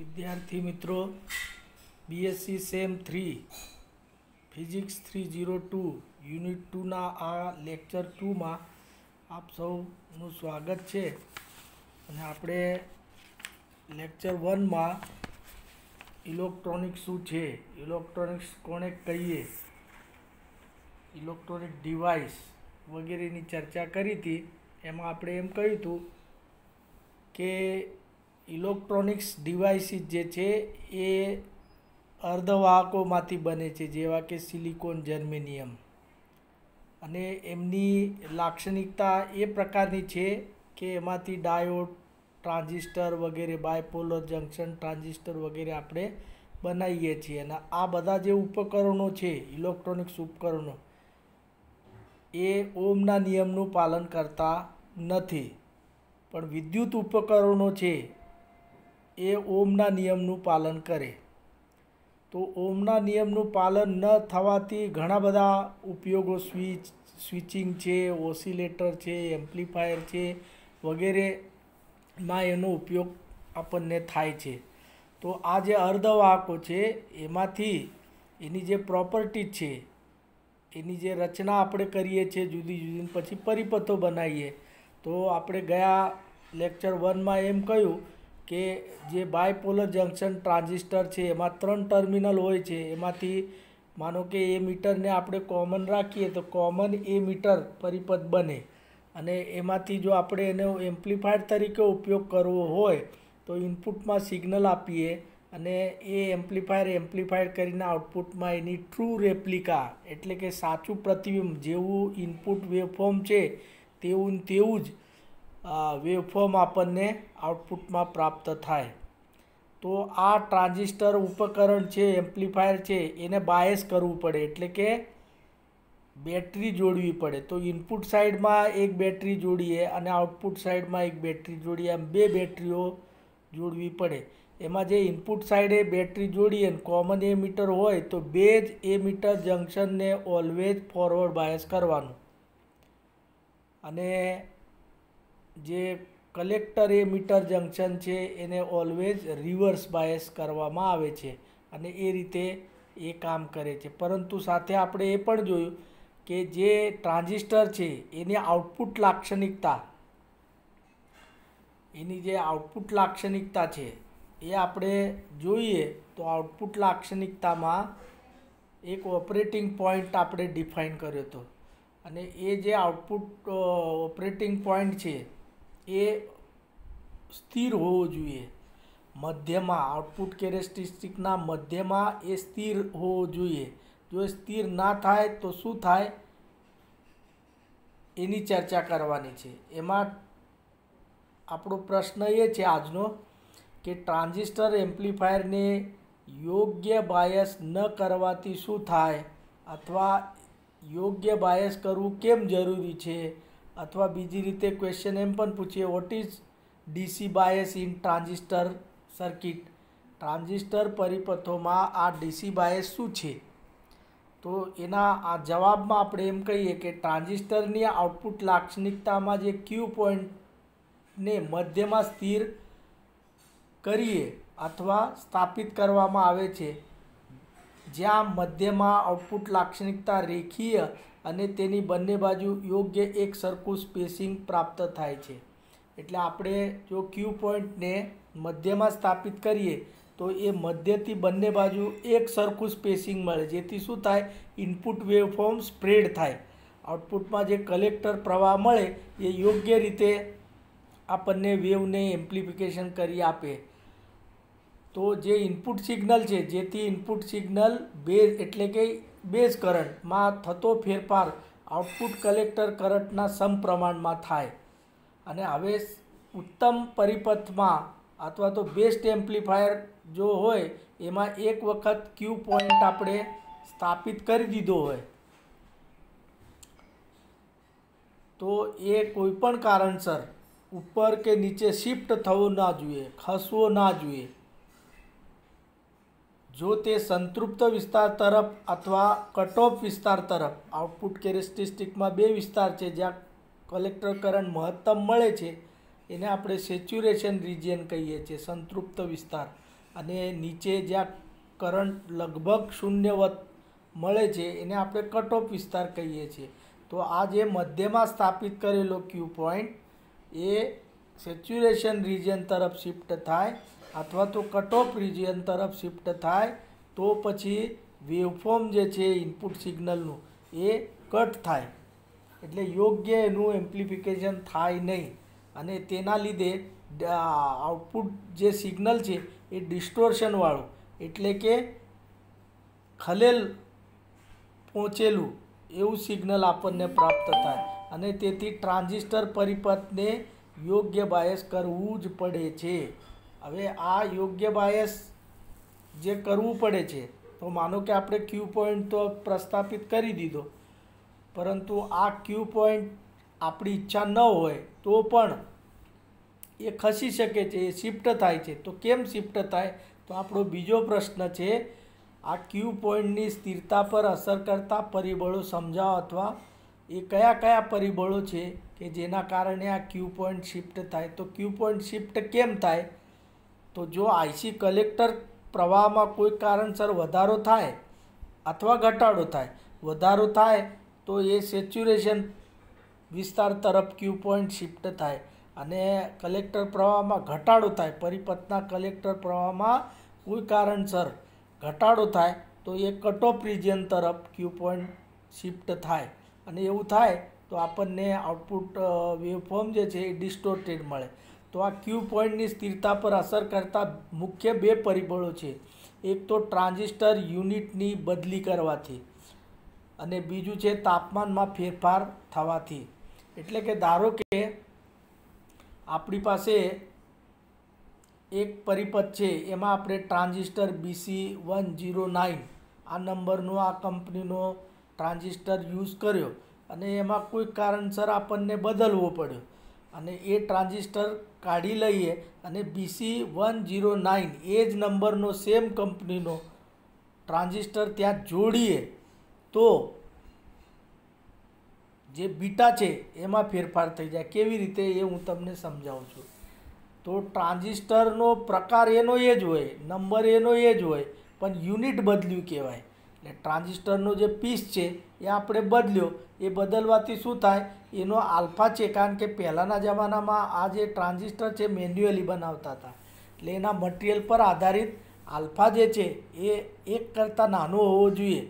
विद्यार्थी मित्रों, BSc same 3 physics 302 unit 2ના આ લેક્ચર 2માં આપ સૌનું સ્વાગત છે। અને આપણે લેક્ચર 1માં ઇલેક્ટ્રોનિક્સ શું છે, ઇલેક્ટ્રોનિક્સ કોને કહીએ, ઇલેક્ટ્રોનિક ડિવાઇસ વગેરેની ચર્ચા કરી હતી। એમાં આપણે એમ કહ્યું હતું કે ઇલેક્ટ્રોનિક્સ ડિવાઇસીસ જે છે એ અર્ધવાહકોમાંથી બને છે, જેવા કે સિલિકોન, જર્મેનિયમ, અને એમની લાક્ષણિકતા એ પ્રકારની છે કે એમાંથી ડાયોડ, ટ્રાન્ઝિસ્ટર વગેરે, બાયપોલર જંક્શન ટ્રાન્ઝિસ્ટર વગેરે આપણે બનાવીએ છીએ। અને આ બધા જે ઉપકરણો છે, ઇલેક્ટ્રોનિક્સ ઉપકરણો, એ ઓહમના નિયમનું પાલન કરતા નથી, પણ વિદ્યુત ઉપકરણો છે એ ઓહમના નિયમનું પાલન કરે। તો ઓહમના નિયમનું પાલન ન થવાથી ઘણા બધા ઉપયોગો, સ્વિચિંગ છે, ઓસિલેટર છે, એમ્પ્લીફાયર છે વગેરેમાં એનો ઉપયોગ આપણને થાય છે। તો આ જે અર્ધવાહકો છે એમાંથી એની જે પ્રોપર્ટી છે, એની જે રચના આપણે કરીએ છીએ જુદી જુદી, પછી પરિપથો બનાવીએ। તો આપણે ગયા લેક્ચર 1માં એમ કહ્યું કે જે બાયપોલર જંક્શન ટ્રાન્ઝિસ્ટર છે એમાં 3 ટર્મિનલ હોય છે। એમાંથી માનો કે એ મીટરને આપણે કોમન રાખીએ તો કોમન એ મીટર પરિપથ બને, અને એમાંથી જો આપણે એનો એમ્પ્લીફાયર તરીકે ઉપયોગ કરવો હોય તો ઇનપુટમાં સિગ્નલ આપીએ અને એ એમ્પ્લીફાયર કરીને આઉટપુટમાં એની ટ્રુ રેપ્લિકા એટલે કે સાચું પ્રતિબિંબ, જેવું ઇનપુટ વેવફોર્મ છે તેવું જ વેવફોર્મ આપણને આઉટપુટમાં પ્રાપ્ત થાય। તો આ ટ્રાન્ઝિસ્ટર ઉપકરણ છે, એમ્પ્લીફાયર છે, એને બાયસ કરવું પડે, એટલે કે બેટરી જોડવી પડે। તો ઇનપુટ સાઈડમાં એક બેટરી જોડીએ અને આઉટપુટ સાઈડમાં એક બેટરી જોડીએ, આમ 2 બેટરીઓ જોડવી પડે। એમાં જે ઇનપુટ સાઈડે બેટરી જોડીએ કોમન એ મીટર હોય તો બે જ એ મીટર જંક્શનને ઓલવેઝ ફોરવર્ડ બાયસ કરવાનું, અને જે કલેક્ટર એ મીટર જંક્શન છે એને ઓલવેઝ રિવર્સ બાયસ કરવામાં આવે છે, અને એ રીતે એ કામ કરે છે। પરંતુ સાથે આપણે એ પણ જોયું કે જે ટ્રાન્ઝિસ્ટર છે એની આઉટપુટ લાક્ષણિકતા છે એ આપણે જોઈએ તો આઉટપુટ લાક્ષણિકતામાં એક ઓપરેટિંગ પોઈન્ટ આપણે ડિફાઇન કર્યો હતો, અને એ જે આઉટપુટ ઓપરેટિંગ પોઈન્ટ છે એ સ્થિર હોવો જોઈએ, મધ્યમાં, આઉટપુટ કેરેક્ટરિસ્ટિકના મધ્યમાં એ સ્થિર હોવો જોઈએ। જો એ સ્થિર ના થાય તો શું થાય એની ચર્ચા કરવાની છે। એમાં આપણો પ્રશ્ન એ છે આજનો કે ટ્રાન્ઝિસ્ટર એમ્પ્લીફાયરને યોગ્ય બાયસ ન કરવાથી શું થાય, અથવા યોગ્ય બાયસ કરવું કેમ જરૂરી છે, અથવા બીજી રીતે ક્વેશ્ચન એમ પણ પૂછીએ, what is DC bias in transistor circuit? Transistor પરિપથોમાં આ ડીસી બાયસ શું છે? તો એના આ જવાબમાં આપણે એમ કહીએ કે ટ્રાન્ઝિસ્ટરની આઉટપુટ લાક્ષણિકતામાં જે ક્યુ પોઈન્ટને મધ્યમાં સ્થિર કરીએ અથવા સ્થાપિત કરવામાં આવે છે, જ્યાં મધ્યમાં આઉટપુટ લાક્ષણિકતા રેખીય અને તેની બંને બાજુ યોગ્ય એક સરખું સ્પેસિંગ પ્રાપ્ત થાય છે। એટલે આપણે જો ક્યુ પોઈન્ટને મધ્યમાં સ્થાપિત કરીએ તો એ મધ્યથી બંને બાજુ એક સરખું સ્પેસિંગ મળે, જેથી શું થાય, ઇનપુટ વેવફોર્મ સ્પ્રેડ થાય, આઉટપુટમાં જે કલેક્ટર પ્રવાહ મળે એ યોગ્ય રીતે આપણને વેવને એમ્પ્લિફિકેશન કરી આપે। તો જે ઇનપુટ સિગ્નલ છે, જેથી ઇનપુટ સિગ્નલ બેઝ એટલે કે બેઝ કરંટમાં થતો ફેરફાર આઉટપુટ કલેક્ટર કરંટના સમપ્રમાણમાં થાય। અને હવે ઉત્તમ પરિપથમાં અથવા તો બેસ્ટ એમ્પ્લીફાયર જો હોય એમાં એક વખત ક્યુ પોઈન્ટ આપણે સ્થાપિત કરી દીધો હોય તો એ કોઈ પણ કારણસર ઉપર કે નીચે શિફ્ટ થવો ના જોઈએ, ખસવો ના જોઈએ। જો તે સંતૃપ્ત વિસ્તાર તરફ અથવા કટઓફ વિસ્તાર તરફ, આઉટપુટ કેરેક્ટરિસ્ટિકમાં 2 વિસ્તાર છે જ્યાં કલેક્ટર કરંટ મહત્તમ મળે છે, એને આપણે સેચ્યુરેશન રિજિયન કહીએ છીએ, સંતૃપ્ત વિસ્તાર, અને નીચે જ્યાં કરંટ લગભગ શૂન્યવત મળે છે એને આપણે કટ ઓફ વિસ્તાર કહીએ છીએ. તો આ જે મધ્યમાં સ્થાપિત કરેલો ક્યુ પોઈન્ટ એ સેચ્યુરેશન રિજિયન તરફ શિફ્ટ થાય અથવા તો કટ ઓફ રિજિયન તરફ શિફ્ટ થાય તો પછી વેવફોર્મ જે છે ઇનપુટ સિગ્નલનું એ કટ થાય, એટલે યોગ્ય એનું એમ્પ્લિફિકેશન થાય નહીં અને તેના લીધે આઉટપુટ જે સિગ્નલ છે એ ડિસ્ટોર્શનવાળું એટલે કે ખલેલ પહોંચેલું એવું સિગ્નલ આપણને પ્રાપ્ત થાય અને તેથી ટ્રાન્ઝિસ્ટર પરિપથને યોગ્ય બાયસ કરવું જ પડે છે. હવે આ યોગ્ય બાયસ જે કરવું પડે છે તો માનો કે આપણે ક્યુ પોઈન્ટ તો પ્રસ્થાપિત કરી દીધો, પરંતુ આ ક્યુ પોઈન્ટ આપણી ઈચ્છા ન હોય તો પણ એ ખસી શકે છે, એ શિફ્ટ થાય છે. તો કેમ શિફ્ટ થાય? તો આપણો બીજો પ્રશ્ન છે આ ક્યુ પોઈન્ટની સ્થિરતા પર અસર કરતા પરિબળો સમજાવો અથવા એ કયા કયા પરિબળો છે કે જેના કારણે આ ક્યુ પોઈન્ટ શિફ્ટ થાય. તો ક્યુ પોઈન્ટ શિફ્ટ કેમ થાય? તો જો આઈસી કલેક્ટર પ્રવાહમાં કોઈ કારણસર વધારો થાય અથવા ઘટાડો થાય, વધારો થાય તો એ સેચ્યુરેશન વિસ્તાર તરફ ક્યુ પોઈન્ટ શિફ્ટ થાય અને કલેક્ટર પ્રવાહમાં ઘટાડો થાય, પરિપથના કલેક્ટર પ્રવાહમાં કોઈ કારણસર ઘટાડો થાય તો એ કટ ઓફ રિજિયન તરફ ક્યુ પોઈન્ટ શિફ્ટ થાય અને એવું થાય તો આપણને આઉટપુટ વેવફોર્મ જે છે એ ડિસ્ટોર્ટેડ મળે. તો આ ક્યુ પોઈન્ટની સ્થિરતા પર અસર કરતા મુખ્ય બે પરિબળો છે. એક તો ટ્રાન્ઝિસ્ટર યુનિટની બદલી કરવાથી અને બીજું છે તાપમાનમાં ફેરફાર થવાથી. એટલે કે ધારો કે આપણી પાસે એક પરિપથ છે, એમાં આપણે ટ્રાન્ઝિસ્ટર BC109 આ નંબરનો આ કંપનીનો ટ્રાન્ઝિસ્ટર યુઝ કર્યો અને એમાં કોઈ કારણસર આપણને બદલવો પડ્યો અને એ ટ્રાન્ઝિસ્ટર કાઢી લઈએ અને BC109 એ જ નંબરનો સેમ કંપનીનો ટ્રાન્ઝિસ્ટર ત્યાં જોડીએ તો જે બીટા છે એમાં ફેરફાર થઈ જાય. કેવી રીતે એ હું તમને સમજાવું છું. તો ટ્રાન્ઝિસ્ટરનો પ્રકાર એનો એ જ હોય, નંબર એનો એ જ હોય, પણ યુનિટ બદલ્યું કહેવાય. એટલે ટ્રાન્ઝિસ્ટરનો જે પીસ છે એ આપણે બદલ્યો, એ બદલવાથી શું થાય, એનો આલ્ફા છે, કારણ કે પહેલાંના જમાનામાં આ જે ટ્રાન્ઝિસ્ટર છે મેન્યુઅલી બનાવતા હતા એટલે એના મટીરિયલ પર આધારિત આલ્ફા જે છે એ 1 કરતાં નાનો હોવો જોઈએ,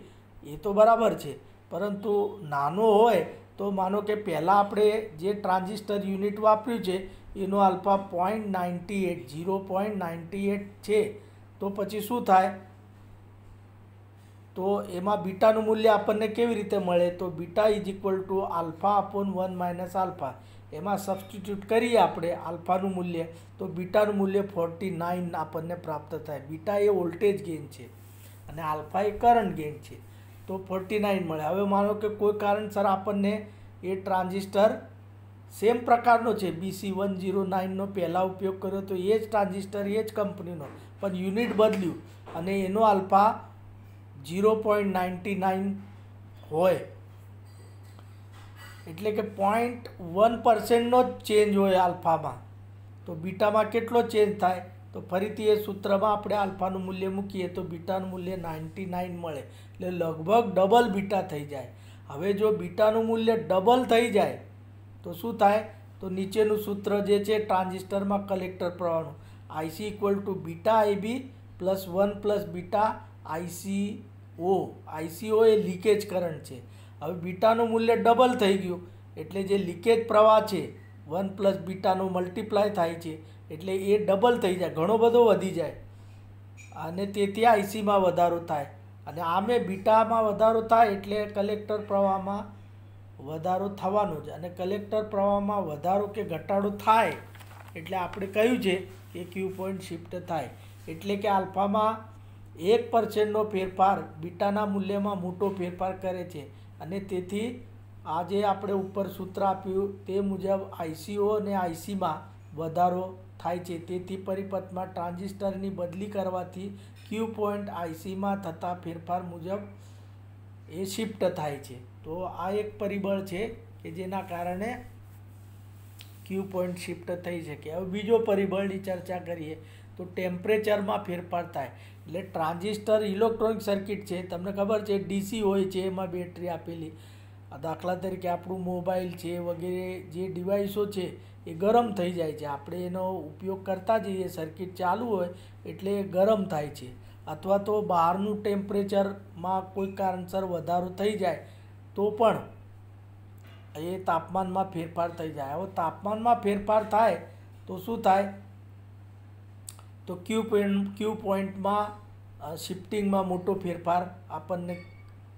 એ તો બરાબર છે, પરંતુ નાનો હોય તો માનો કે પહેલાં આપણે જે ટ્રાન્ઝિસ્ટર યુનિટ વાપર્યું છે એનો આલ્ફા 0.98 છે, તો પછી શું થાય, તો એમાં બીટાનું મૂલ્ય આપણને કેવી રીતે મળે? તો beta is equal to alpha upon 1 minus alpha. એમાં સબસ્ટિટ્યૂટ કરીએ આપણે આલ્ફાનું મૂલ્ય તો બીટાનું મૂલ્ય 49 આપણને પ્રાપ્ત થાય. બીટા એ વોલ્ટેજ ગેઇન છે અને આલ્ફા એ કરંટ ગેઇન છે, તો 49 મળે. હવે માનો કે કોઈ કારણસર આપણને એ ટ્રાન્ઝિસ્ટર સેમ પ્રકારનો છે, BC109નો પહેલાં ઉપયોગ કર્યો તો એ જ ટ્રાન્ઝિસ્ટર એ જ કંપનીનો, પણ યુનિટ બદલ્યું અને એનો આલ્ફા 0.99 હોય, એટલે કે 0.1%નો જ ચેન્જ હોય આલ્ફામાં. તો બીટામાં કેટલો ચેન્જ થાય? તો ફરીથી એ સૂત્રમાં આપણે આલ્ફાનું મૂલ્ય મૂકીએ તો બીટાનું મૂલ્ય 99 મળે, એટલે લગભગ ડબલ બીટા થઈ જાય. હવે જો બીટાનું મૂલ્ય ડબલ થઈ જાય તો શું થાય? તો નીચેનું સૂત્ર જે છે ટ્રાન્ઝિસ્ટરમાં કલેક્ટર પ્રવાહનું, IC equal to beta IB plus 1 plus beta ICO. ICO A leakage current છે. હવે બીટાનું મૂલ્ય ડબલ થઈ ગયું એટલે જે લીકેજ પ્રવાહ છે 1 પ્લસ બીટાનો મલ્ટીપ્લાય થાય છે એટલે એ ડબલ થઈ જાય, ઘણો બધો વધી જાય અને તેથી આઈસીમાં વધારો થાય અને આમે બીટામાં વધારો થાય એટલે કલેક્ટર પ્રવાહમાં વધારો થવાનો છે અને કલેક્ટર પ્રવાહમાં વધારો કે ઘટાડો થાય એટલે આપણે કહ્યું છે કે ક્યુ પોઈન્ટ શિફ્ટ થાય. એટલે કે આલ્ફામાં 1%નો ફેરફાર બીટાના મૂલ્યમાં મોટો ફેરફાર કરે છે અને તેથી આ જે આપણે ઉપર સૂત્ર આપ્યું તે મુજબ આઈસીઓ અને આઈસીમાં વધારો થાય છે. તેથી પરિપથમાં ટ્રાન્ઝિસ્ટરની બદલી કરવાથી ક્યુ પોઈન્ટ આઈસીમાં થતા ફેરફાર મુજબ એ શિફ્ટ થાય છે. તો આ એક પરિબળ છે કે જેના કારણે ક્યુ પોઈન્ટ શિફ્ટ થઈ શકે. હવે બીજો પરિબળની ચર્ચા કરીએ તો ટેમ્પરેચરમાં ફેરફાર થાય. એટલે ટ્રાન્ઝિસ્ટર ઇલેક્ટ્રોનિક સર્કિટ છે, તમને ખબર છે ડીસી હોય છે, એમાં બેટરી આપેલી. દાખલા તરીકે આપણું મોબાઈલ છે વગેરે જે ડિવાઇસો છે એ ગરમ થઈ જાય છે, આપણે એનો ઉપયોગ કરતા જઈએ, સર્કિટ ચાલુ હોય એટલે એ ગરમ થાય છે. અથવા તો બહારનું ટેમ્પરેચરમાં કોઈ કારણસર વધારો થઈ જાય તો પણ એ તાપમાનમાં ફેરફાર થઈ જાય. હવે તાપમાનમાં ફેરફાર થાય તો શું થાય, તો ક્યુ પોઈન્ટમાં શિફ્ટિંગમાં મોટો ફેરફાર આપણને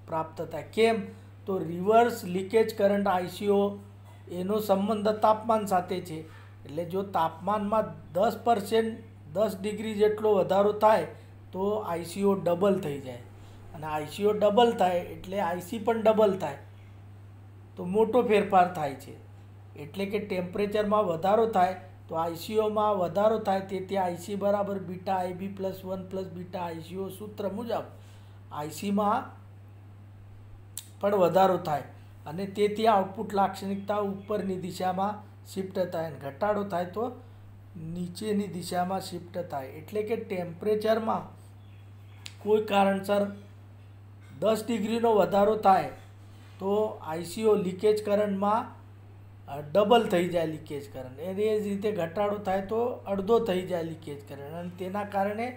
પ્રાપ્ત થાય. કેમ, તો રિવર્સ લીકેજ કરંટ આઈસીઓ એનો સંબંધ તાપમાન સાથે છે. એટલે જો તાપમાનમાં 10% ડિગ્રી જેટલો વધારો થાય તો આઈસીઓ ડબલ થઈ જાય, અને આઈસીઓ ડબલ થાય એટલે આઈસી પણ ડબલ થાય, તો મોટો ફેરફાર થાય છે. એટલે કે ટેમ્પરેચરમાં વધારો થાય તો આઈસીઓમાં વધારો થાય, તેથી આઈસી બરાબર beta IB plus 1 plus beta ICO સૂત્ર મુજબ આઈસીમાં પણ વધારો થાય, અને તેથી આઉટપુટ લાક્ષણિકતા ઉપરની દિશામાં શિફ્ટ થાય, અને ઘટાડો થાય તો નીચેની દિશામાં શિફ્ટ થાય. એટલે કે ટેમ્પરેચરમાં કોઈ કારણસર 10 ડિગ્રીનો વધારો થાય તો આઈસીઓ લીકેજ કરંટમાં ડબલ થઈ જાય લીકેજ કરંટ, એ જ રીતે ઘટાડો થાય તો અડધો થઈ જાય લીકેજ કરંટ, અને તેના કારણે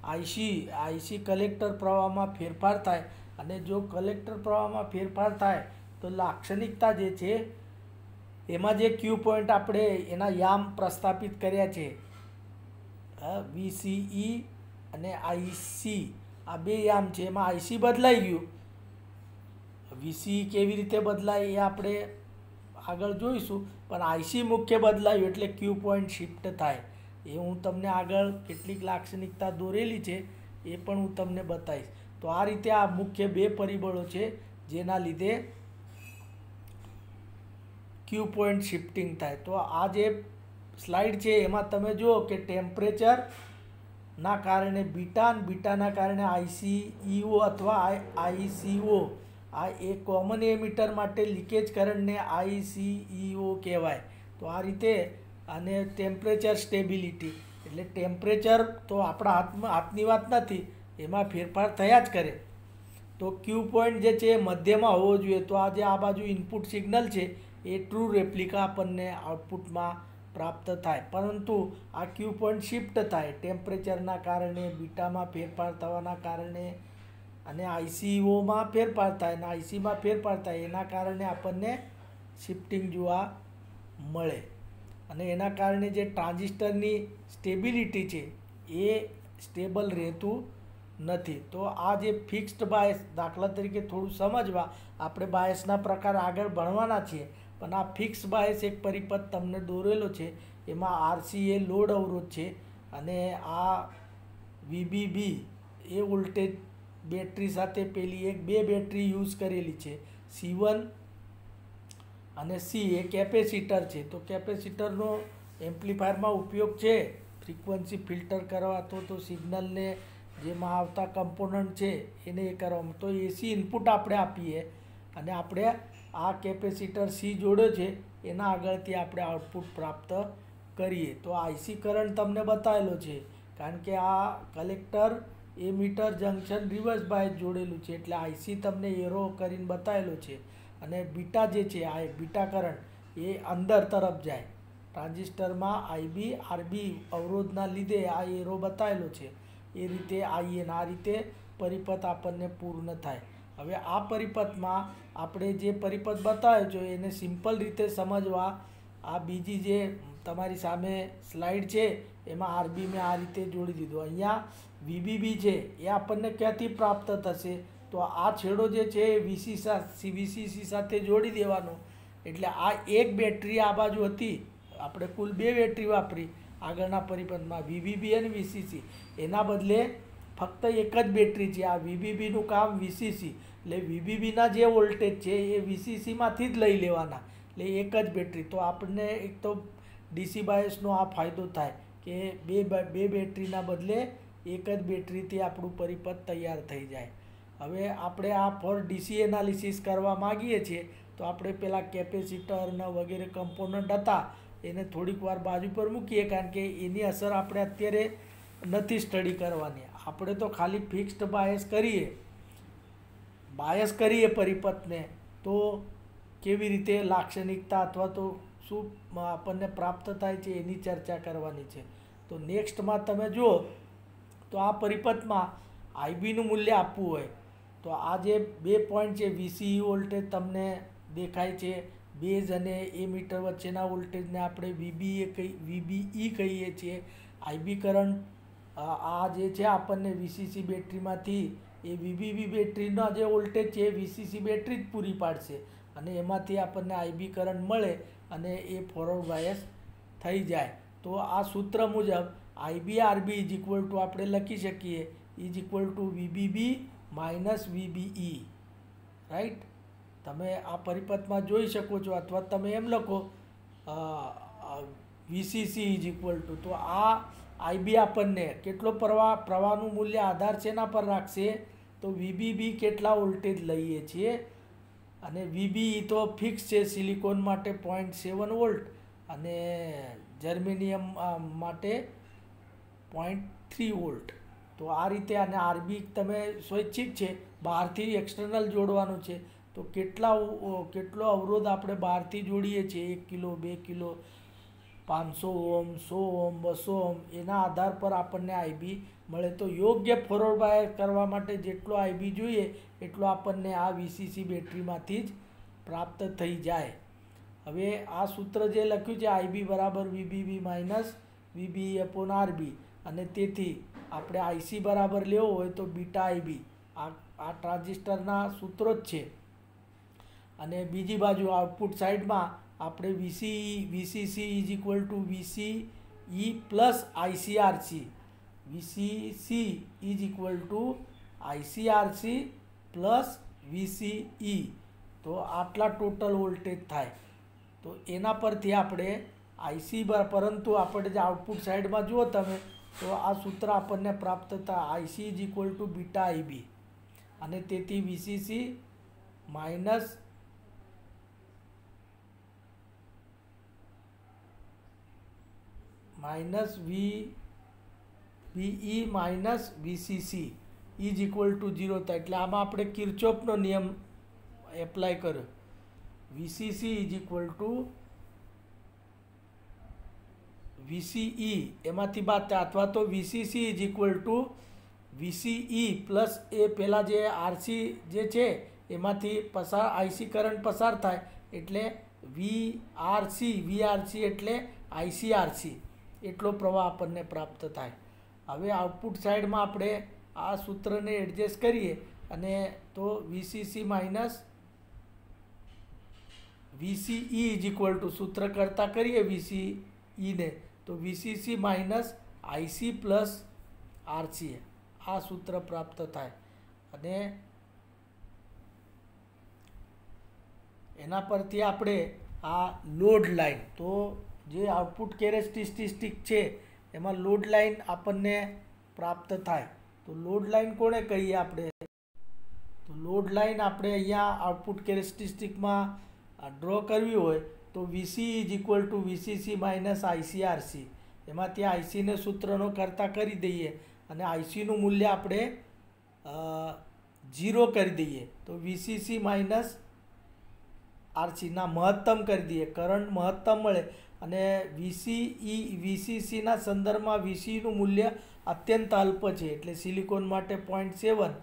આઈસી કલેક્ટર પ્રવાહમાં ફેરફાર થાય. અને જો કલેક્ટર પ્રવાહમાં ફેરફાર થાય તો લાક્ષણિકતા જે છે એમાં જે ક્યુ પોઈન્ટ આપણે એના યામ પ્રસ્થાપિત કર્યા છે, વીસીઈ અને આઈસી, આ બે યામ છે, એમાં આઈસી બદલાઈ ગયું. વીસીઈ કેવી રીતે બદલાય એ આપણે આગળ જોઈશું, પણ આઈસી મુખ્ય બદલાયું એટલે ક્યુ પોઈન્ટ શિફ્ટ થાય. એ હું તમને આગળ કેટલીક લાક્ષણિકતા દોરેલી છે એ પણ હું તમને બતાવીશ. તો આ રીતે આ મુખ્ય બે પરિબળો છે જેના લીધે ક્યુ પોઈન્ટ શિફ્ટિંગ થાય. તો આ જે સ્લાઇડ છે એમાં તમે જુઓ કે ટેમ્પરેચરના કારણે બીટા, અને બીટાના કારણે આઈસીઈઓ અથવા આઈસીઓ, આ એક કોમન એમિટર માટે લીકેજ કરંટને આઈસીઈઓ કહેવાય. તો આ રીતે, અને ટેમ્પરેચર સ્ટેબિલિટી, એટલે ટેમ્પરેચર તો આપણા હાથની વાત નથી, એમાં ફેરફાર થયા જ કરે. તો ક્યુ પોઈન્ટ જે છે એ મધ્યમાં હોવો જોઈએ. તો આ જે આ બાજુ ઇનપુટ સિગ્નલ છે એ ટ્રુ રેપ્લિકા આપણને આઉટપુટમાં પ્રાપ્ત થાય, પરંતુ આ ક્યુ પોઈન્ટ શિફ્ટ થાય ટેમ્પરેચરના કારણે, બીટામાં ફેરફાર થવાના કારણે, અને આઈસીઓમાં ફેરફાર થાય, અને આઈસીમાં ફેરફાર થાય, એના કારણે આપણને શિફ્ટિંગ જોવા મળે. અને એના કારણે જે ટ્રાન્ઝિસ્ટરની સ્ટેબિલિટી છે એ સ્ટેબલ રહેતું નથી. તો આ જે ફિક્સ્ડ બાયસ, દાખલા તરીકે થોડું સમજવા, આપણે બાયસના પ્રકાર આગળ ભણવાના છીએ, પણ આ ફિક્સ બાયસ એક પરિપથ તમને દોરેલો છે, એમાં આરસી એ લોડ અવરોધ છે, અને આ વીબીબી એ વોલ્ટેજ બેટરી સાથે પેલી બે બેટરી યુઝ કરેલી છે, C1 અને C એ કેપેસિટર છે. તો કેપેસિટરનો એમ્પ્લીફાયરમાં ઉપયોગ છે ફ્રીક્વન્સી ફિલ્ટર કરવા, તો સિગ્નલને જેમાં આવતા કમ્પોનન્ટ છે એને એ કરવામાં. તો એસી ઇનપુટ આપણે આપીએ અને આપણે આ કેપેસિટર C જોડ્યો છે એના આગળથી આપણે આઉટપુટ પ્રાપ્ત કરીએ. તો આઈસી કરંટ તમને બતાવેલો છે, કારણ કે આ collector emitter junction reverse bias જોડેલું છે, એટલે આઈસી તમને એરો કરીને બતાવેલો છે. અને બીટા જે છે, આ બીટા કરંટ એ અંદર તરફ જાય ટ્રાન્ઝિસ્ટરમાં, આઈબી આરબી અવરોધના લીધે આ એરો બતાવેલો છે. એ રીતે આઈએ, આ રીતે પરિપથ આપણને પૂર્ણ થાય. હવે આ પરિપથમાં આપણે જે પરિપથ બતાવ્યો છે એને સિમ્પલ રીતે સમજવા, આ બીજી જે તમારી સામે સ્લાઇડ છે એમાં આરબી મેં આ રીતે જોડી દીધું. અહીંયા વીબીબી છે એ આપણને ક્યાંથી પ્રાપ્ત થશે, તો આ છેડો જે છે એ વીસીસી સાથે જોડી દેવાનો. એટલે આ એક બેટરી આ બાજુ હતી, આપણે કુલ બે બેટરી વાપરી આગળના પરિપથમાં, વીબીબી અને વીસીસી. એના બદલે ફક્ત એક જ બેટરી છે. આ વીબીબીનું કામ વીસીસી, એટલે વીબીબીના જે વોલ્ટેજ છે એ વીસીસીમાંથી જ લઈ લેવાના, એટલે એક જ બેટરી. તો આપણને એક તો ડીસી બાયસનો આ ફાયદો થાય કે બે બેટરીના બદલે એક જ બેટરીથી આપણું પરિપથ તૈયાર થઈ જાય. હવે આપણે આ ફોર ડીસી એનાલિસિસ કરવા માગીએ છીએ, તો આપણે પેલા કેપેસિટર ને વગેરે કમ્પોનન્ટ હતા એને થોડીક વાર બાજુ પર મૂકીએ, કારણ કે એની અસર આપણે અત્યારે નથી સ્ટડી કરવાની. આપણે તો ખાલી ફિક્સ્ડ બાયસ કરીએ પરિપથને તો કેવી રીતે લાક્ષણિકતા અથવા તો શું આપણને પ્રાપ્ત થાય છે એની ચર્ચા કરવાની છે. તો નેક્સ્ટમાં તમે જુઓ તો આ પરિપથમાં આઈબીનું મૂલ્ય આપવું હોય તો આ જે 2 પોઈન્ટ છે વીસીઈ વોલ્ટેજ તમને દેખાય છે. બેઝ અને એમીટર વચ્ચેના વોલ્ટેજને આપણે વીબીઈ કહીએ છીએ. આઈબી કરંટ આ જે છે આપણને વીસીસી બેટરીમાંથી એ વીબીબી બેટરીનો જે વોલ્ટેજ છે એ વીસીસી બેટરી જ પૂરી પાડશે અને એમાંથી આપણને આઈબી કરંટ મળે અને એ ફોરવર્ડ બાયસ થઈ જાય. તો આ સૂત્ર મુજબ IB RB is equal to આપણે લખી શકીએ is equal to VBB minus VBE. Right, તમે આ પરિપથમાં જોઈ શકો છો, અથવા તમે એમ લખો વીસીસી ઇઝ ઇક્વલ ટુ. તો આ આઈબી આપણને કેટલો પ્રવાહનું મૂલ્ય આધાર શેના પર રાખશે તો વીબીબી કેટલા વોલ્ટેજ લઈએ છીએ અને વીબીઈ તો ફિક્સ છે સિલિકોન માટે 0.7 વોલ્ટ અને જર્મેનિયમ માટે 0.3 વોલ્ટ. તો આ રીતે અને આરબી તમે સ્વૈચ્છિક છે, બહારથી એક્સટર્નલ જોડવાનું છે. તો કેટલો અવરોધ આપણે બહારથી જોડીએ છીએ 1 કિલો 2 કિલો 500 ઓમ 100 ઓમ 200 ઓમ એના આધાર પર આપણને આઈબી મળે. તો યોગ્ય ફોરવર્ડ બાયસ કરવા માટે જેટલો આઈબી જોઈએ એટલો આપણને આ વીસીસી બેટરીમાંથી જ પ્રાપ્ત થઈ જાય. હવે આ સૂત્ર જે લખ્યું છે આઈબી બરાબર વીબીબી માઇનસ વીબીઈ અપોન આરબી અને તેથી આપણે આઈસી બરાબર લેવો હોય તો બીટા આઈબી આ ટ્રાન્ઝિસ્ટરના સૂત્રો જ છે. અને બીજી બાજુ આઉટપુટ સાઈડમાં આપણે VCC is equal to VCE plus ICRC. VCC is equal to ICRC plus VCE. તો આટલા ટોટલ વોલ્ટેજ થાય. તો એના પરથી આપણે આઈસી પરંતુ આપણે જે આઉટપુટ સાઈડમાં જુઓ તમે તો આ સૂત્ર આપણને પ્રાપ્ત થાય IC is equal to beta IB અને તેથી VCC minus VBE minus VCC is equal to 0 થાય. એટલે આમાં આપણે કિર્ચોફનો નિયમ એપ્લાય કર્યો. VCC is equal to VCE એમાંથી બાદ થાય અથવા તો VCC is equal to VCE plus એ પહેલાં જે આરસી જે છે એમાંથી આઈસી કરંટ પસાર થાય એટલે વીઆરસી એટલે આઈસીઆરસી એટલો પ્રવાહ આપણને પ્રાપ્ત થાય. હવે આઉટપુટ સાઈડમાં આપણે આ સૂત્રને એડજસ્ટ કરીએ અને તો VCC minus VCE is equal two સૂત્ર કરતાં કરીએ વીસીઈને તો VCC minus IC plus RC આ સૂત્ર પ્રાપ્ત થાય. અને એના પરથી આપણે આ લોડ લાઈન તો જે આઉટપુટ કેરેક્ટરિસ્ટિક છે એમાં લોડ લાઈન આપણને પ્રાપ્ત થાય. તો લોડ લાઈન કોને કહીએ આપણે તો લોડ લાઈન આપણે અહીંયા આઉટપુટ કેરેક્ટરિસ્ટિકમાં ડ્રો કરવી હોય તો VC is equal to VCC minus ICRC. એમાંથી આઈસીને સૂત્રનો કરતાં કરી દઈએ અને આઈસીનું મૂલ્ય આપણે 0 કરી દઈએ તો વીસીસી માઇનસ આરસીના મહત્તમ કરી દઈએ, કરંટ મહત્તમ મળે અને વીસીસીના સંદર્ભમાં વીસીનું મૂલ્ય અત્યંત અલ્પ છે એટલે સિલિકોન માટે 0.7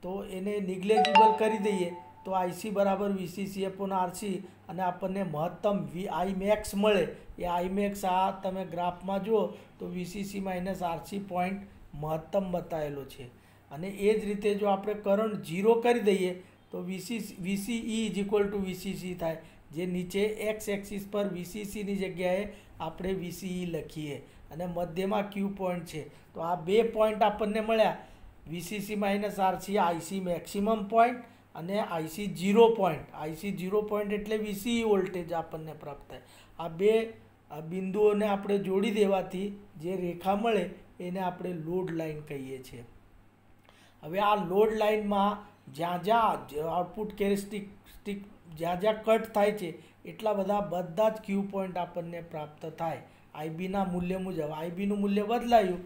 તો એને નિગ્લેજિબલ કરી દઈએ તો આઈસી બરાબર વીસીસી અપોન આરસી અને આપણને મહત્તમ આઈ મેક્સ મળે. એ આઈ મેક્સ આ તમે ગ્રાફમાં જુઓ તો વીસીસી માઇનસ આરસી પોઈન્ટ મહત્તમ બતાવેલો છે. અને એ જ રીતે જો આપણે કરંટ 0 કરી દઈએ તો VCE is equal to VCC થાય, જે નીચે એક્સ એક્સિસ પર વીસીસીની જગ્યાએ આપણે વીસીઈ લખીએ અને મધ્યમાં ક્યુ પોઈન્ટ છે. તો આ 2 પોઈન્ટ આપણને મળ્યા VCC minus RC IC maximum point અને આઈસી 0 પોઈન્ટ. આઈસી 0 પોઈન્ટ એટલે વીસીઈ વોલ્ટેજ આપણને પ્રાપ્ત થાય. આ 2 બિંદુઓને આપણે જોડી દેવાથી જે રેખા મળે એને આપણે લોડ લાઈન કહીએ છીએ. હવે આ લોડ લાઈનમાં જ્યાં આઉટપુટ કેરેક્ટરિસ્ટિક જ્યાં કટ થાય છે એટલા બધા જ ક્યુ પોઈન્ટ આપણને પ્રાપ્ત થાય આઈબીના મૂલ્ય મુજબ. આઈબીનું મૂલ્ય બદલાયું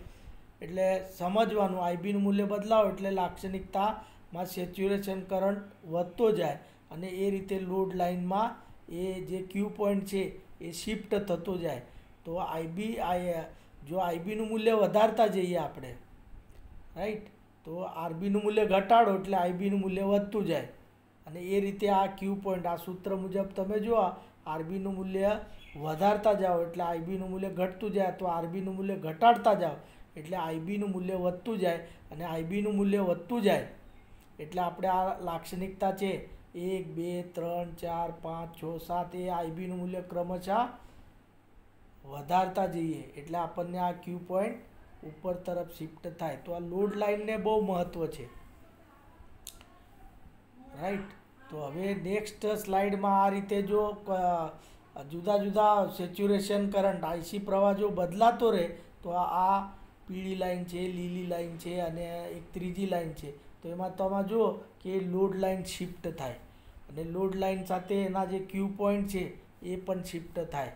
એટલે સમજવાનું, આઈબીનું મૂલ્ય બદલાવ એટલે લાક્ષણિકતામાં સેચ્યુરેશન કરંટ વધતો જાય અને એ રીતે લોડ લાઇનમાં એ જે ક્યુ પોઈન્ટ છે એ શિફ્ટ થતો જાય. તો જો આઈબીનું મૂલ્ય વધારતા જઈએ આપણે, રાઈટ, તો આરબીનું મૂલ્ય ઘટાડો એટલે આઈબીનું મૂલ્ય વધતું જાય અને એ રીતે આ ક્યુ પોઈન્ટ આ સૂત્ર મુજબ તમે જો આરબીનું મૂલ્ય વધારતા જાઓ એટલે આઈબીનું મૂલ્ય ઘટતું જાય, તો આરબીનું મૂલ્ય ઘટાડતા જાઓ એટલે આઈબીનું મૂલ્ય વધતું જાય અને આઈબીનું મૂલ્ય વધતું જાય એટલે આપણે આ લાક્ષણિકતા છે 1 2 3 4 5 6 7 એ આઈબીનું મૂલ્ય ક્રમશઃ વધારતા જઈએ એટલે આપણને આ ક્યુ પોઈન્ટ ઉપર તરફ શિફ્ટ થાય. તો આ લોડ લાઇનને બહુ મહત્ત્વ છે, રાઈટ. તો હવે નેક્સ્ટ સ્લાઇડમાં આ રીતે જો જુદા જુદા સેચ્યુરેશન કરંટ આઈસી પ્રવાહ જો બદલાતો રહે તો આ પીળી લાઈન છે, લીલી લાઈન છે અને એક ત્રીજી લાઈન છે. તો એમાં તમે જુઓ કે લોડ લાઈન શિફ્ટ થાય અને લોડ લાઈન સાથે એના જે ક્યુ પોઈન્ટ છે એ પણ શિફ્ટ થાય,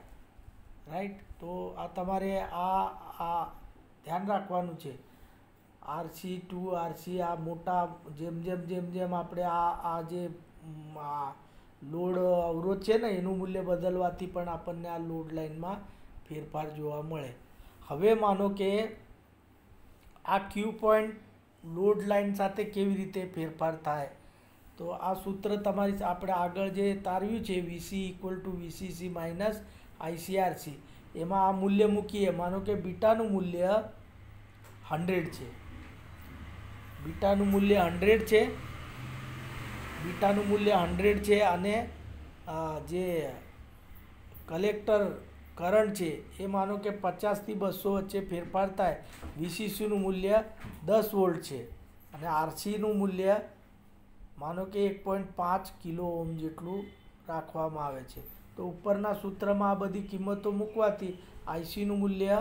રાઈટ. તો આ તમારે આ ધ્યાન રાખવાનું છે. આરસી ટુ આરસી આ મોટા જેમ જેમ આપણે આ જે લોડ અવરોધ છે ને એનું મૂલ્ય બદલવાથી પણ આપણને આ લોડ લાઇનમાં ફેરફાર જોવા મળે. હવે માનો કે આ ક્યુ પોઈન્ટ લોડ લાઇન સાથે કેવી રીતે ફેરફાર થાય, તો આ સૂત્ર તમારી આપણે આગળ જે તારવ્યું છે VC equal to VCC minus ICRC, એમાં આ મૂલ્ય મૂકીએ. માનો કે બીટાનું મૂલ્ય 100 છે, બીટાનું મૂલ્ય 100 છે, બીટાનું મૂલ્ય 100 છે અને જે કલેક્ટર કરંટ છે એ માનો કે 50 થી 200 વચ્ચે ફેરફાર થાય. વીસીસીનું મૂલ્ય 10 વોલ્ટ છે અને આરસીનું મૂલ્ય માનો કે 1.5 કિલો ઓહમ જેટલું રાખવામાં આવે છે. તો ઉપરના સૂત્રમાં આ બધી કિંમતો મૂકવાથી આઈસીનું મૂલ્ય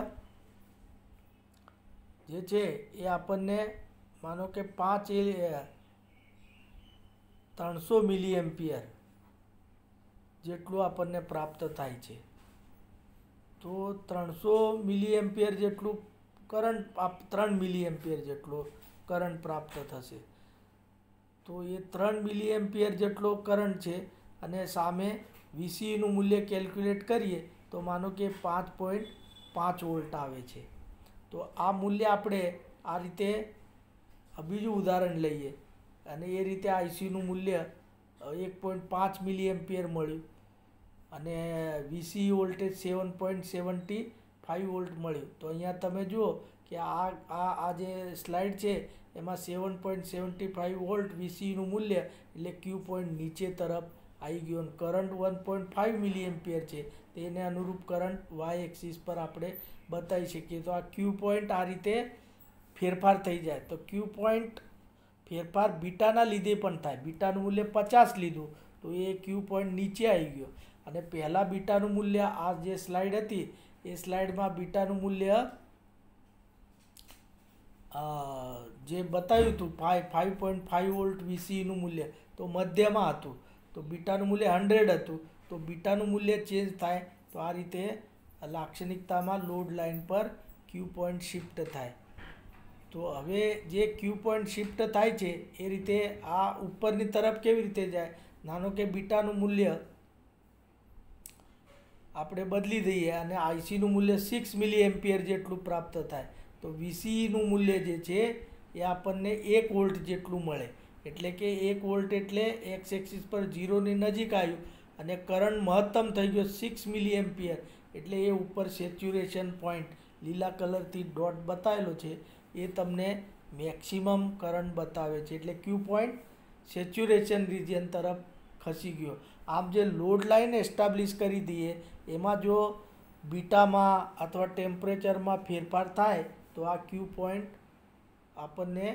જે છે એ આપણને માનો કે 300 મિલી એમ્પિયર જેટલું આપણને પ્રાપ્ત થાય છે. તો 300 મિલી એમ્પિયર જેટલું કરંટ 3 મિલી એમ્પિયર જેટલો કરંટ પ્રાપ્ત થશે. તો એ 3 મિલી એમ્પિયર જેટલો કરંટ છે અને સામે વીસીનું મૂલ્ય કેલ્ક્યુલેટ કરીએ તો માનો કે 5.5 વોલ્ટ આવે છે. તો આ મૂલ્ય આપણે આ રીતે બીજું ઉદાહરણ લઈએ અને એ રીતે આઈસીનું મૂલ્ય 1.5 મિલી એમ્પિયર મળ્યું અને વીસી વોલ્ટેજ 7.75 વોલ્ટ મળ્યું. તો અહીંયા તમે જુઓ કે આ જે સ્લાઇડ છે એમાં 7.75 વોલ્ટ વીસીનું મૂલ્ય એટલે ક્યુ પોઈન્ટ નીચે તરફ આવી ગયો અને કરંટ 1.5 મિલી એમ્પિયર છે તેને અનુરૂપ કરંટ વાય એક્સિસ પર આપણે બતાવી શકીએ. તો આ ક્યુ પોઈન્ટ આ રીતે ફેરફાર થઈ જાય. તો ક્યુ પોઈન્ટ ફેરફાર બીટાના લીધે પણ થાય. બીટાનું મૂલ્ય 50 લીધું તો એ ક્યુ પોઈન્ટ નીચે આવી ગયો અને પહેલાં બીટાનું મૂલ્ય આ જે સ્લાઇડ હતી એ સ્લાઇડમાં બીટાનું મૂલ્ય જે બતાવ્યું હતું 5.5 વોલ્ટ વીસીનું મૂલ્ય તો મધ્યમાં હતું. તો બીટાનું મૂલ્ય 100 હતું તો બીટાનું મૂલ્ય ચેન્જ થાય. તો આ રીતે લાક્ષણિકતામાં લોડ લાઇન પર ક્યુ પોઈન્ટ શિફ્ટ થાય. તો હવે જે ક્યુ પોઈન્ટ શિફ્ટ થાય છે એ રીતે આ ઉપરની તરફ કેવી રીતે જાય, નાનો કે બીટાનું મૂલ્ય આપણે બદલી દઈએ અને આઈસીનું મૂલ્ય 6 મિલી એમ્પિયર જેટલું પ્રાપ્ત થાય. તો વીસીનું મૂલ્ય જે છે એ આપણને 1 વોલ્ટ જેટલું મળે. એટલે કે 1 વોલ્ટ એટલે એક્સ એક્સિસ પર 0ની નજીક આવ્યું અને કરંટ મહત્તમ થઈ ગયો 6 મિલી એમ્પિયર એટલે એ ઉપર સેચ્યુરેશન પોઈન્ટ લીલા કલરથી ડોટ બતાવેલો છે એ તમને મેક્સિમમ કરંટ બતાવે છે એટલે ક્યુ પોઈન્ટ સેચ્યુરેશન રિજિયન તરફ ખસી ગયો. આમ જે લોડ લાઇન એસ્ટાબ્લિશ કરી દઈએ એમાં જો બીટામાં અથવા ટેમ્પરેચરમાં ફેરફાર થાય તો આ ક્યુ પોઈન્ટ આપણને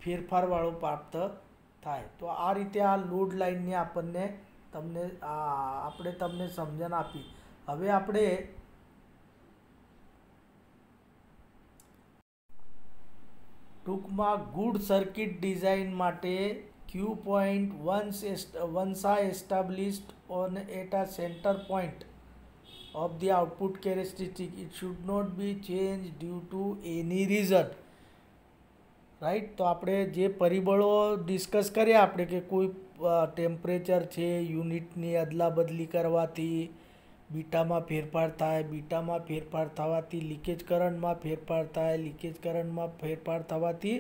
ફેરફારવાળો પ્રાપ્ત થાય. તો આ રીતે આ લોડ લાઇનને આપણે તમને સમજણ આપી. હવે આપણે ટૂંકમાં ગુડ સર્કિટ ડિઝાઇન માટે Q point once are established on at a center point of the output characteristic, it should not be changed due to any reason. Right, તો આપણે જે પરિબળો ડિસ્કસ કર્યા આપણે કે કોઈ ટેમ્પરેચર છે, યુનિટની અદલા બદલી કરવાથી બીટામાં ફેરફાર થાય, બીટામાં ફેરફાર થવાથી લીકેજ કરંટમાં ફેરફાર થાય, લીકેજ કરંટમાં ફેરફાર થવાથી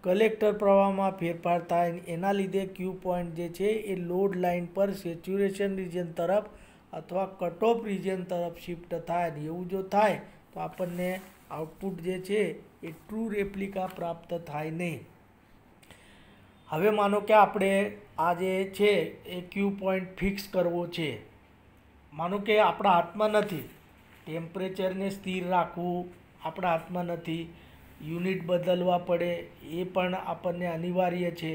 કલેક્ટર પ્રવાહમાં ફેરફાર થાય, એના લીધે ક્યુ પોઈન્ટ જે છે એ લોડ લાઇન પર સેચ્યુરેશન રિજન તરફ અથવા કટ ઓફ રિજન તરફ શિફ્ટ થાય. ને એવું જો થાય તો આપણને આઉટપુટ જે છે એ ટ્રુ રેપ્લિકા પ્રાપ્ત થાય નહીં. હવે માનો કે આપણે આ જે છે એ ક્યુ પોઈન્ટ ફિક્સ કરવો છે. માનો કે આપણા હાથમાં નથી, ટેમ્પરેચરને સ્થિર રાખવું આપણા હાથમાં નથી, યુનિટ બદલવા પડે એ પણ આપણને અનિવાર્ય છે.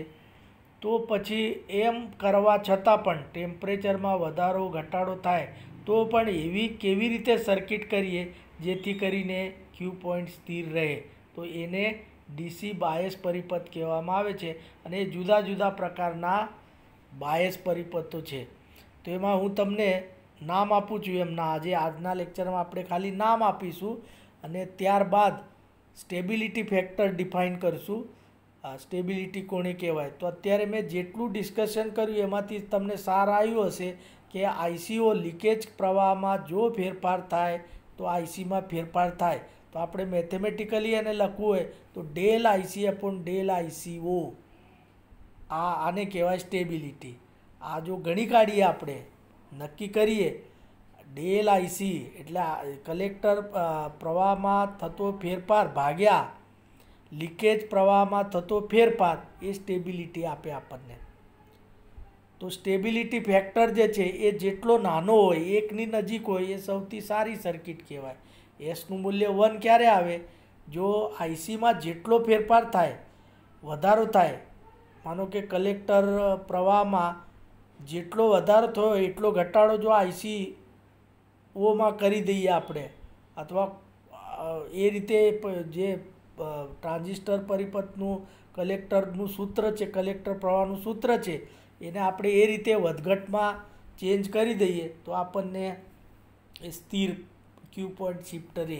તો પછી એમ કરવા છતાં પણ ટેમ્પરેચરમાં વધારો ઘટાડો થાય તો પણ એવી કેવી રીતે સર્કિટ કરીએ જેથી કરીને ક્યુ પોઈન્ટ સ્થિર રહે? તો એને ડીસી બાયસ પરિપથ કહેવામાં આવે છે. અને એ જુદા જુદા પ્રકારના બાયસ પરિપથો છે. તો એમાં હું તમને નામ આપું છું. એમના આજના લેક્ચરમાં આપણે ખાલી નામ આપીશું અને ત્યારબાદ સ્ટેબિલિટી ફેક્ટર ડિફાઇન કરશું. સ્ટેબિલિટી કોને કહેવાય? તો અત્યારે મેં જેટલું ડિસ્કશન કર્યું એમાંથી તમને સાર આવ્યું હશે કે આઈસીઓ લીકેજ પ્રવાહમાં જો ફેરફાર થાય તો આઈસીમાં ફેરફાર થાય. તો આપણે મેથેમેટિકલી એને લખવું હોય તો del IC upon del ICO, આને કહેવાય સ્ટેબિલિટી. આ જો ગણી કાઢીએ આપણે, નક્કી કરીએ ડેલ આઈસી એટલે કલેક્ટર પ્રવાહમાં થતો ફેરફાર ભાગ્યા લીકેજ પ્રવાહમાં થતો ફેરફાર, એ સ્ટેબિલિટી આપે આપણને. તો સ્ટેબિલિટી ફેક્ટર જે છે એ જેટલો નાનો હોય, એકની નજીક હોય, એ સૌથી સારી સર્કિટ કહેવાય. એસનું મૂલ્ય 1 ક્યારે આવે? જો આઈસીમાં જેટલો ફેરફાર થાય, વધારો થાય, માનો કે કલેક્ટર પ્રવાહમાં જેટલો વધારો થયો એટલો ઘટાડો જો આઈસી ઓમાં કરી દઈએ આપણે, અથવા એ રીતે જે ટ્રાન્ઝિસ્ટર પરિપથનું કલેક્ટરનું સૂત્ર છે, કલેક્ટર પ્રવાહનું સૂત્ર છે, એને આપણે એ રીતે વધઘટમાં ચેન્જ કરી દઈએ તો આપણને એ સ્થિર ક્યુ પોઈન્ટ શિફ્ટ રહે.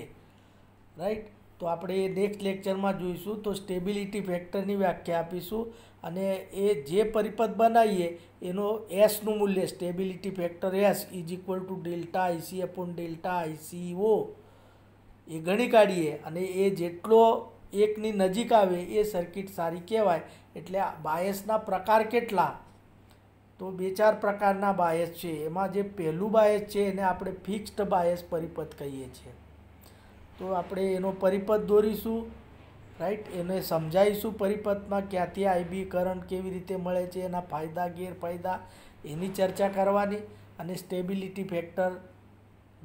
રાઈટ, તો આપણે એ નેક્સ્ટ લેક્ચરમાં જોઈશું. તો સ્ટેબિલિટી ફેક્ટરની વ્યાખ્યા આપીશું અને એ જે પરિપથ બનાવીએ એનો એસનું મૂલ્ય stability factor S is equal to delta IC upon delta ICO એ ગણી કાઢીએ અને એ જેટલો એકની નજીક આવે એ સર્કિટ સારી કહેવાય. એટલે બાયસના પ્રકાર કેટલા? તો 2-4 પ્રકારના બાયસ છે. એમાં જે પહેલું બાયસ છે એને આપણે ફિક્સ્ડ બાયસ પરિપથ કહીએ છીએ. તો આપણે એનો પરિપથ દોરીશું, રાઈટ, એને સમજાવીશું પરિપથમાં ક્યાંથી આઈબી કરંટ કેવી રીતે મળે છે, એના ફાયદા ગેરફાયદા એની ચર્ચા કરવાની અને સ્ટેબિલિટી ફેક્ટર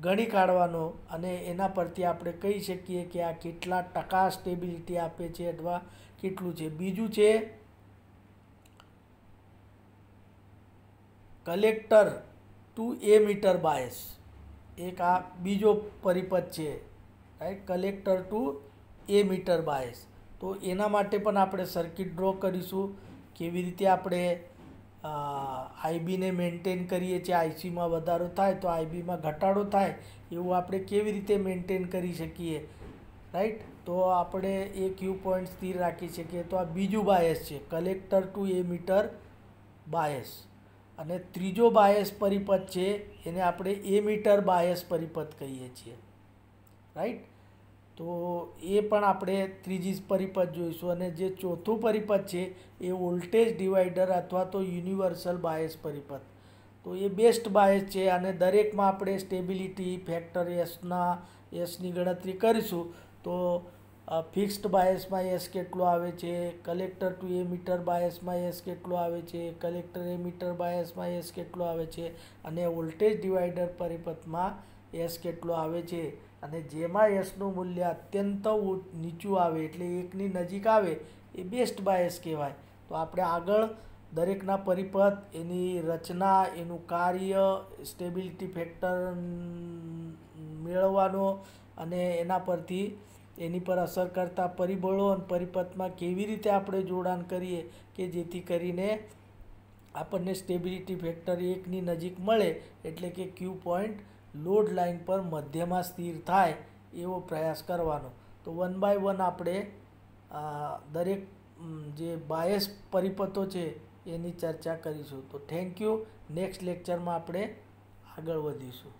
ગણી કાઢવાનો અને એના પરથી આપણે કહી શકીએ કે આ કેટલા ટકા સ્ટેબિલિટી આપે છે અથવા કેટલું છે. બીજું છે કલેક્ટર ટુ એમીટર બાયસ. એક આ બીજો પરિપથ છે, right, collector to emitter bias. તો એના માટે પણ આપણે સર્કિટ ડ્રો કરીશું. કેવી રીતે આપણે આઈબીને મેન્ટેન કરીએ છીએ, આઈસીમાં વધારો થાય તો આઈબીમાં ઘટાડો થાય એવું આપણે કેવી રીતે મેન્ટેન કરી શકીએ, રાઈટ. તો આપણે એ ક્યુ પોઈન્ટ સ્થિર રાખી શકીએ. તો આ બીજું બાયસ છે, કલેક્ટર ટુ એમીટર બાયસ. અને ત્રીજો બાયસ પરિપથ છે એને આપણે એમીટર બાયસ પરિપથ કહીએ છીએ, રાઈટ. તો એ પણ આપણે ત્રીજી પરિપથ જોઈશું. અને જે ચોથું પરિપથ છે એ વોલ્ટેજ ડિવાઈડર અથવા તો યુનિવર્સલ બાયસ પરિપથ. તો એ બેસ્ટ બાયસ છે અને દરેકમાં આપણે સ્ટેબિલિટી ફેક્ટર એસની ગણતરી કરીશું. તો ફિક્સ્ડ બાયસમાં એસ કેટલો આવે છે, કલેક્ટર ટુ એમીટર બાયસમાં એસ કેટલો આવે છે, કલેક્ટર એમીટર બાયસમાં એસ કેટલો આવે છે અને વોલ્ટેજ ડિવાઈડર પરિપથમાં એસ કેટલો આવે છે. અને જેમાં એસનું મૂલ્ય અત્યંત નીચું આવે એટલે એકની નજીક આવે એ બેસ્ટ બાયસ કહેવાય. તો આપણે આગળ દરેકના પરિપથ, એની રચના, એનું કાર્ય, સ્ટેબિલિટી ફેક્ટર મેળવવાનો અને એના પરથી એની પર અસર કરતા પરિબળો અને પરિપથમાં કેવી રીતે આપણે જોડાણ કરીએ કે જેથી કરીને આપણને સ્ટેબિલિટી ફેક્ટર 1ની નજીક મળે, એટલે કે ક્યુ પોઈન્ટ લોડ લાઇન પર મધ્યમાં સ્થિર થાય એવો પ્રયાસ કરવાનો. તો 1 બાય 1 આપણે દરેક જે બાયસ પરિપથો છે એની ચર્ચા કરીશું. તો થેન્ક યુ. નેક્સ્ટ લેક્ચરમાં આપણે આગળ વધીશું.